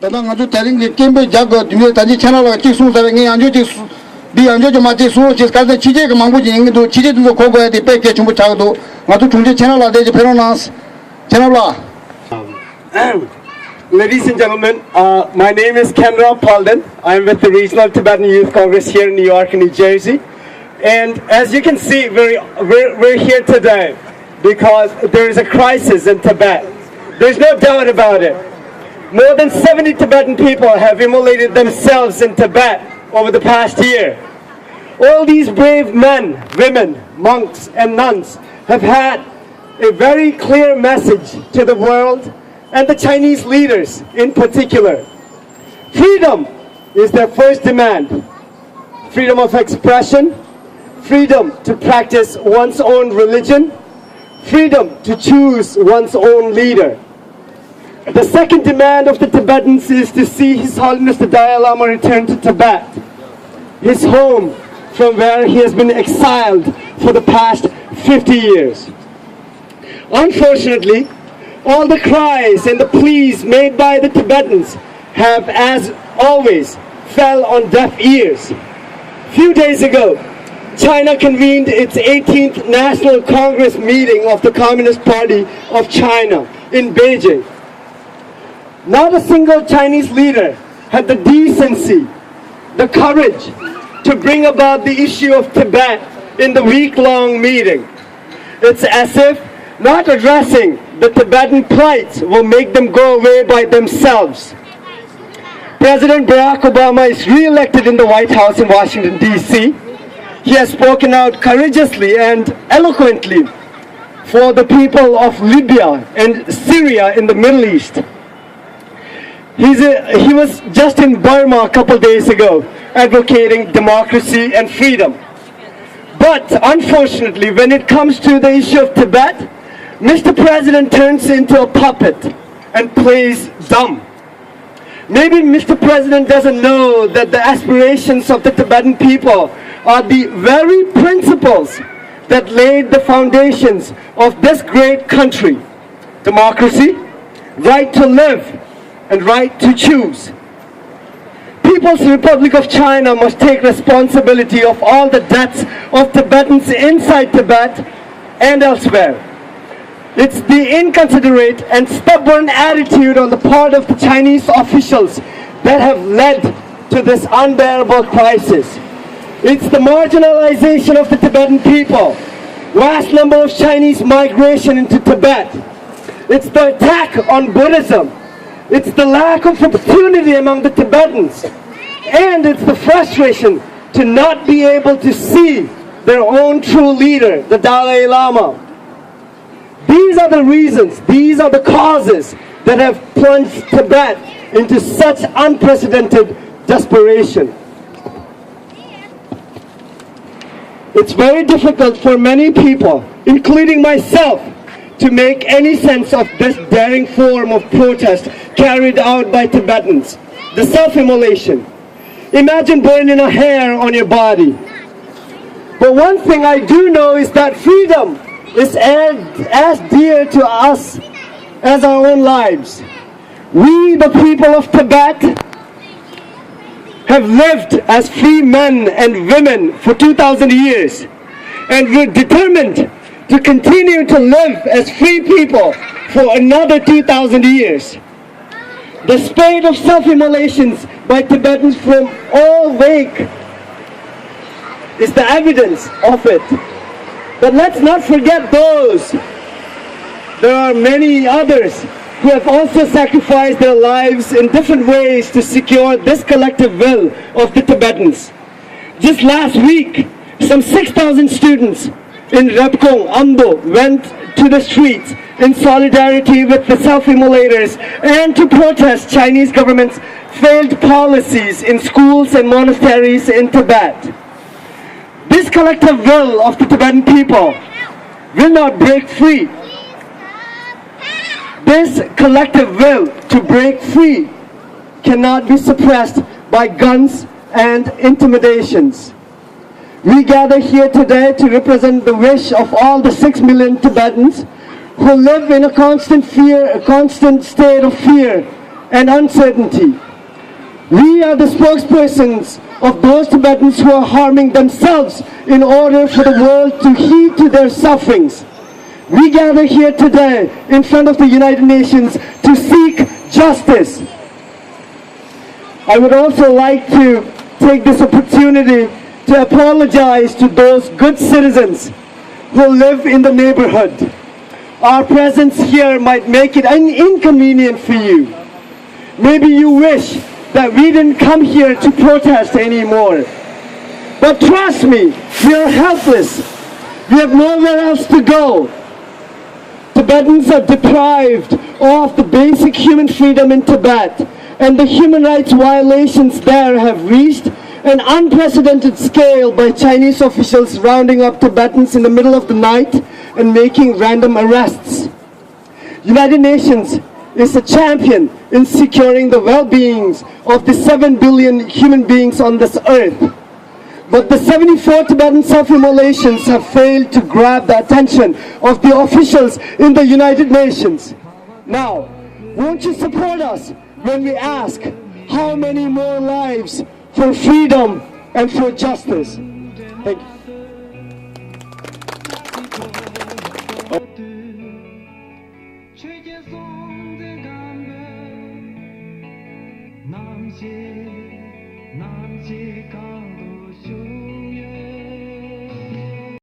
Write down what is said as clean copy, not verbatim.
Tadang aju tsering di kembe jago dunia tadi channel la cik sung sareng anju cik di anju cuma cik sung cik kalau cije ke manggu jing itu cije tu kau gaya di pek ke cuma cak tu ngatu cungje channel la deh peronas channel la. Ladies and gentlemen, my name is Khenrab Paldhen. I'm with the Regional Tibetan Youth Congress here in New York and New Jersey. And as you can see, we're here today because there is a crisis in Tibet. There's no doubt about it. More than 70 Tibetan people have immolated themselves in Tibet over the past year. All these brave men, women, monks, and nuns have had a very clear message to the world and the Chinese leaders in particular. Freedom is their first demand. Freedom of expression, freedom to practice one's own religion, freedom to choose one's own leader. The second demand of the Tibetans is to see His Holiness the Dalai Lama return to Tibet, his home from where he has been exiled for the past 50 years. Unfortunately, all the cries and the pleas made by the Tibetans have, as always, fell on deaf ears. Few days ago, China convened its 18th National Congress meeting of the Communist Party of China in Beijing. Not a single Chinese leader had the decency, the courage to bring about the issue of Tibet in the week-long meeting. It's as if not addressing the Tibetan plight will make them go away by themselves. President Barack Obama is re-elected in the White House in Washington, D.C. He has spoken out courageously and eloquently for the people of Libya and Syria in the Middle East. He was just in Burma a couple days ago advocating democracy and freedom. But unfortunately, when it comes to the issue of Tibet, Mr. President turns into a puppet and plays dumb. Maybe Mr. President doesn't know that the aspirations of the Tibetan people are the very principles that laid the foundations of this great country. Democracy, right to live, and right to choose. People's Republic of China must take responsibility of all the deaths of Tibetans inside Tibet and elsewhere. It's the inconsiderate and stubborn attitude on the part of the Chinese officials that have led to this unbearable crisis. It's the marginalization of the Tibetan people, vast number of Chinese migration into Tibet. It's the attack on Buddhism. It's the lack of opportunity among the Tibetans. And it's the frustration to not be able to see their own true leader, the Dalai Lama. These are the reasons, these are the causes that have plunged Tibet into such unprecedented desperation. It's very difficult for many people, including myself, to make any sense of this daring form of protest carried out by Tibetans, the self-immolation. Imagine burning a hair on your body. But one thing I do know is that freedom is as dear to us as our own lives. We, the people of Tibet, have lived as free men and women for 2,000 years, and we're determined to continue to live as free people for another 2,000 years. The spate of self-immolations by Tibetans from all wake is the evidence of it. But let's not forget those. There are many others who have also sacrificed their lives in different ways to secure this collective will of the Tibetans. Just last week, some 6,000 students in Repkong, Ambo, went to the streets in solidarity with the self-immolators and to protest Chinese government's failed policies in schools and monasteries in Tibet. This collective will of the Tibetan people will not break free. This collective will to break free cannot be suppressed by guns and intimidations. We gather here today to represent the wish of all the 6 million Tibetans who live in a constant state of fear and uncertainty. We are the spokespersons of those Tibetans who are harming themselves in order for the world to heed to their sufferings. We gather here today in front of the United Nations to seek justice. I would also like to take this opportunity to apologize to those good citizens who live in the neighborhood. Our presence here might make it inconvenient for you. Maybe you wish that we didn't come here to protest anymore. But trust me, we are helpless. We have nowhere else to go. Tibetans are deprived of the basic human freedom in Tibet, and the human rights violations there have reached an unprecedented scale by Chinese officials rounding up Tibetans in the middle of the night and making random arrests. United Nations is a champion in securing the well-beings of the 7 billion human beings on this earth. But the 74 Tibetan self-immolations have failed to grab the attention of the officials in the United Nations. Now, won't you support us when we ask how many more lives for freedom and for justice? Thank you. Nam